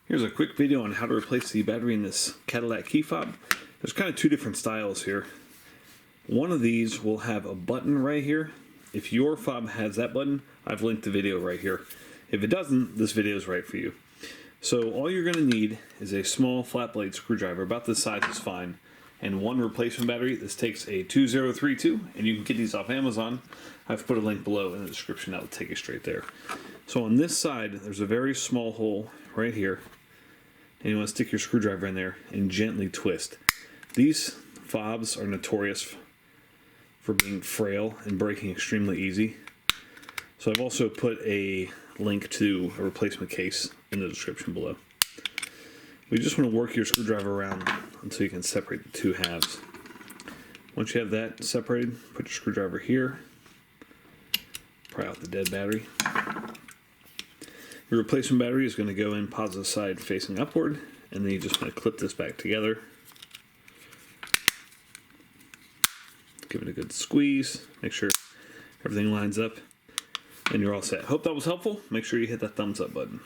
Here's a quick video on how to replace the battery in this Cadillac key fob. There's kind of two different styles here. One of these will have a button right here. If your fob has that button, I've linked the video right here. If it doesn't, this video is right for you. So all you're going to need is a small flat blade screwdriver, about this size is fine, and one replacement battery. This takes a 2032, and you can get these off Amazon. I've put a link below in the description that will take you straight there. So on this side, there's a very small hole right here, and you want to stick your screwdriver in there and gently twist. These fobs are notorious for being frail and breaking extremely easy. So I've also put a link to a replacement case in the description below. We just want to work your screwdriver around until you can separate the two halves. Once you have that separated, put your screwdriver here, pry out the dead battery. Your replacement battery is going to go in positive side facing upward, and then you just want to clip this back together. Give it a good squeeze, make sure everything lines up, and you're all set. Hope that was helpful. Make sure you hit that thumbs up button.